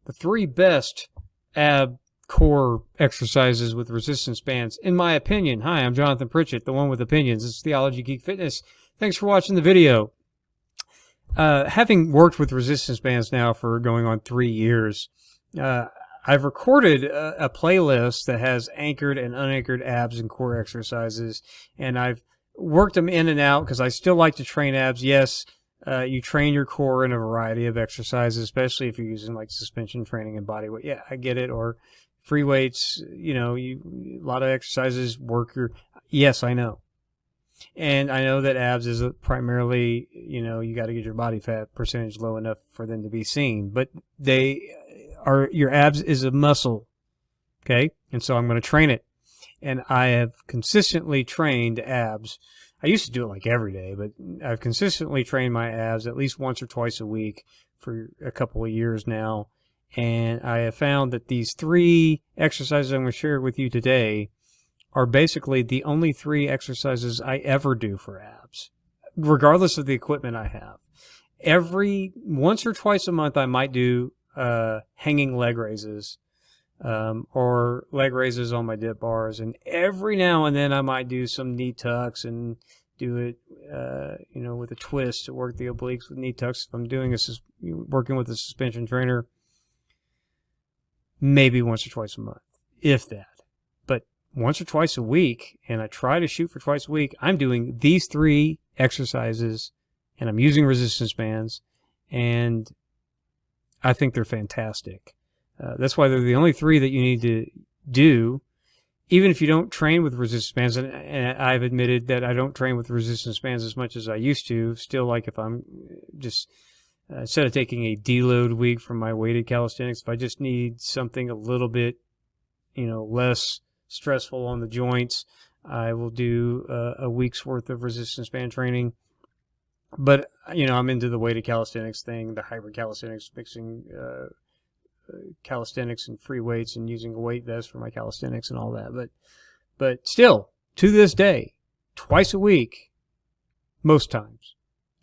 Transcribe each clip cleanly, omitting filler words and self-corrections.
the 3 best ab core exercises with resistance bands, in my opinion. Hi, I'm Jonathan Pritchett, the one with opinions. It's Theology, Geek, Fitness. Thanks for watching the video. Having worked with resistance bands now for going on 3 years, I've recorded a playlist that has anchored and unanchored abs and core exercises, and I've worked them in and out because I still like to train abs. Yes, you train your core in a variety of exercises, especially if you're using like suspension training and body weight. Yeah, I get it. Or free weights, a lot of exercises work your, yes, I know. And I know that abs is primarily, you got to get your body fat percentage low enough for them to be seen, but your abs is a muscle. Okay. And so I'm going to train it. And I have consistently trained abs. I used to do it like every day, but I've consistently trained my abs at least once or twice a week for a couple of years now. And I have found that these 3 exercises I'm going to share with you today are basically the only 3 exercises I ever do for abs, regardless of the equipment I have. Once or twice a month, I might do hanging leg raises, or leg raises on my dip bars, and every now and then I might do some knee tucks and do it, with a twist to work the obliques with knee tucks. If I'm working with a suspension trainer, maybe once or twice a month, if that. But once or twice a week, and I try to shoot for twice a week, I'm doing these 3 exercises, and I'm using resistance bands, and I think they're fantastic. That's why they're the only 3 that you need to do, even if you don't train with resistance bands. And I've admitted that I don't train with resistance bands as much as I used to. Still, like if I'm just, instead of taking a deload week from my weighted calisthenics, if I just need something a little bit, less stressful on the joints, I will do a week's worth of resistance band training. But, I'm into the weighted calisthenics thing, the hybrid calisthenics, mixing calisthenics and free weights and using a weight vest for my calisthenics and all that. But still, to this day, twice a week, most times,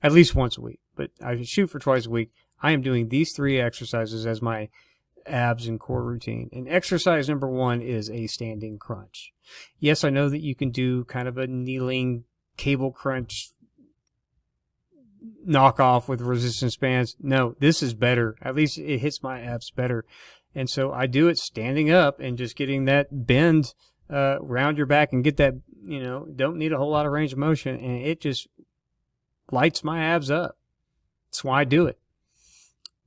at least once a week, but I shoot for twice a week, I am doing these 3 exercises as my abs and core routine. And exercise number 1 is a standing crunch. Yes, I know that you can do kind of a kneeling cable crunch knockoff with resistance bands. No, this is better. At least it hits my abs better. And so I do it standing up and just getting that bend around your back and get that, don't need a whole lot of range of motion, and it just lights my abs up. That's why I do it.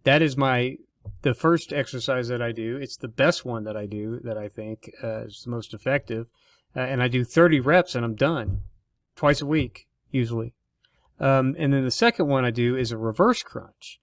That is the first exercise that I do. It's the best one that I do, that I think is the most effective. And I do 30 reps and I'm done. Twice a week, usually. And then the second one I do is a reverse crunch.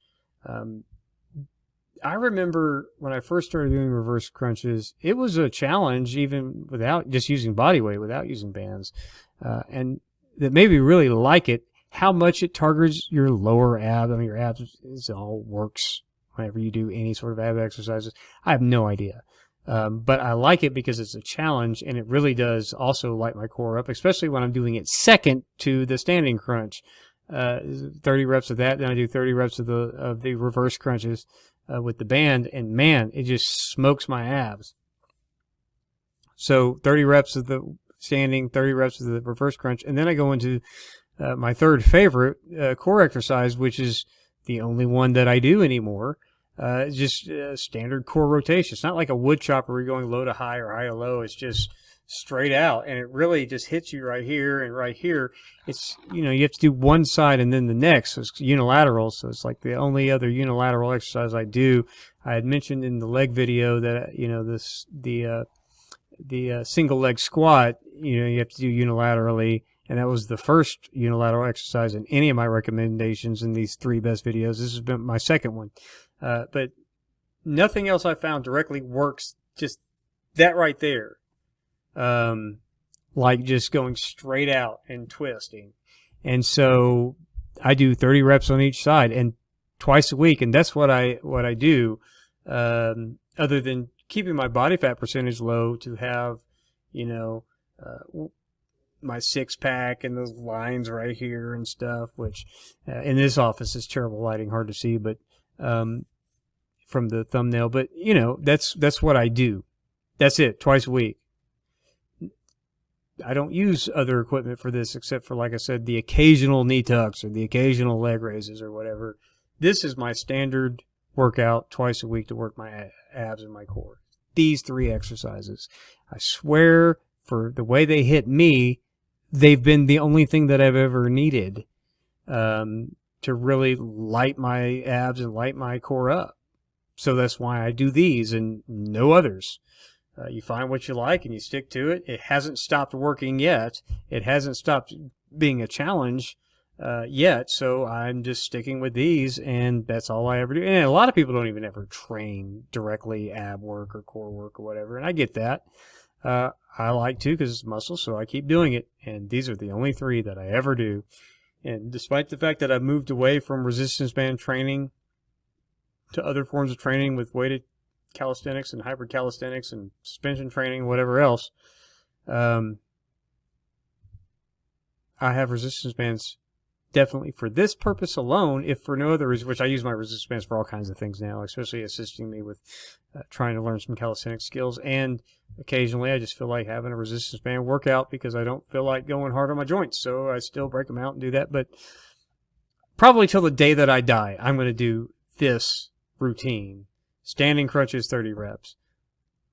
I remember when I first started doing reverse crunches, it was a challenge even without just using body weight, without using bands. And that made me really like it, how much it targets your lower abs. I mean, your abs, it all works whenever you do any sort of ab exercises. I have no idea. But I like it because it's a challenge, and it really does also light my core up, especially when I'm doing it second to the standing crunch. 30 reps of that, then I do 30 reps of the reverse crunches with the band, and man, it just smokes my abs. So 30 reps of the standing, 30 reps of the reverse crunch, and then I go into my third favorite core exercise, which is the only one that I do anymore. Just standard core rotation. It's not like a wood chopper where you're going low to high or high to low. It's just straight out, and it really just hits you right here and right here. It's, you have to do one side and then the next. So it's unilateral. So it's like the only other unilateral exercise I do. I had mentioned in the leg video that, the single leg squat, you have to do unilaterally. And that was the first unilateral exercise in any of my recommendations in these 3 best videos. This has been my second one. But nothing else I found directly works, just that right there. Like just going straight out and twisting. And so I do 30 reps on each side and twice a week. And that's what I do, other than keeping my body fat percentage low to have, my 6-pack and those lines right here and stuff, which in this office is terrible lighting, hard to see, but from the thumbnail, but you know, that's what I do. That's it, twice a week. I don't use other equipment for this except for, like I said, the occasional knee tucks or the occasional leg raises or whatever. This is my standard workout twice a week to work my abs and my core. These 3 exercises. I swear, for the way they hit me, they've been the only thing that I've ever needed to really light my abs and light my core up. So that's why I do these and no others. You find what you like and you stick to it. It hasn't stopped working yet. It hasn't stopped being a challenge yet. So I'm just sticking with these, and that's all I ever do. And a lot of people don't even ever train directly ab work or core work or whatever, and I get that. I like to because it's muscle, so I keep doing it. And these are the only 3 that I ever do. And despite the fact that I've moved away from resistance band training to other forms of training with weighted calisthenics and hybrid calisthenics and suspension training, whatever else, I have resistance bands definitely for this purpose alone, if for no other reason, which I use my resistance bands for all kinds of things now, especially assisting me with trying to learn some calisthenic skills. And occasionally I just feel like having a resistance band workout because I don't feel like going hard on my joints. So I still break them out and do that. But probably till the day that I die, I'm going to do this routine. Standing crunches, 30 reps.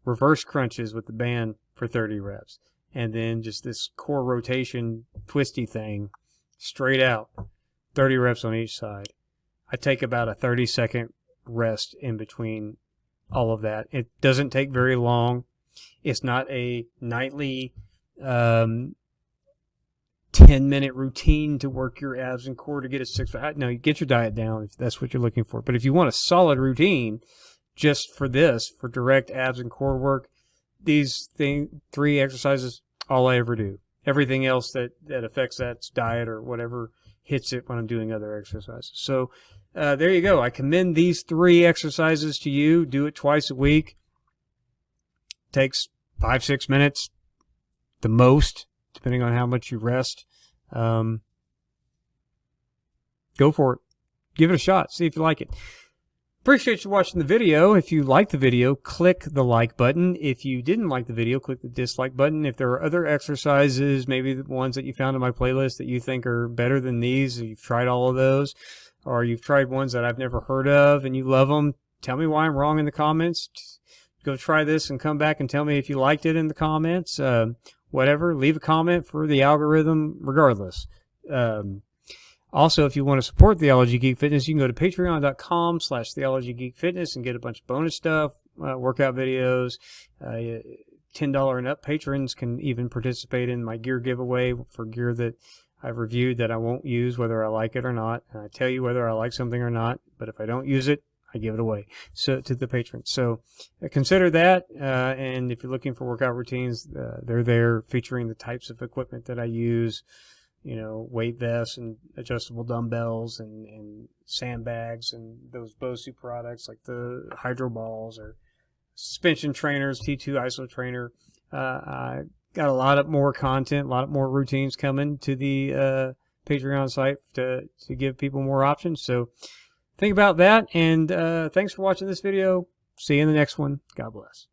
Reverse crunches with the band for 30 reps. And then just this core rotation twisty thing straight out, 30 reps on each side. I take about a 30-second rest in between all of that. It doesn't take very long. It's not a nightly 10-minute routine to work your abs and core to get a 6-pack. No, you get your diet down if that's what you're looking for. But if you want a solid routine just for this, for direct abs and core work, these 3 exercises, all I ever do. Everything else that affects that's diet or whatever hits it when I'm doing other exercises. So there you go. I commend these 3 exercises to you. Do it twice a week. Takes 5-6 minutes, the most, depending on how much you rest. Go for it. Give it a shot. See if you like it. Appreciate you watching the video. If you liked the video, click the like button. If you didn't like the video, click the dislike button. If there are other exercises, maybe the ones that you found in my playlist that you think are better than these, if you've tried all of those, or you've tried ones that I've never heard of and you love them, tell me why I'm wrong in the comments. Go try this and come back and tell me if you liked it in the comments. Whatever, leave a comment for the algorithm regardless. Also, if you want to support Theology Geek Fitness, you can go to patreon.com/Theology Geek Fitness and get a bunch of bonus stuff, workout videos. $10 and up patrons can even participate in my gear giveaway for gear that I've reviewed that I won't use whether I like it or not. And I tell you whether I like something or not, but if I don't use it, I give it away to the patrons. So consider that. And if you're looking for workout routines, they're there featuring the types of equipment that I use. You know, weight vests and adjustable dumbbells and sandbags and those BOSU products like the hydro balls or suspension trainers, T2 ISO trainer. I got a lot of more content, a lot more routines coming to the Patreon site to give people more options. So think about that, and thanks for watching this video. See you in the next one. God bless.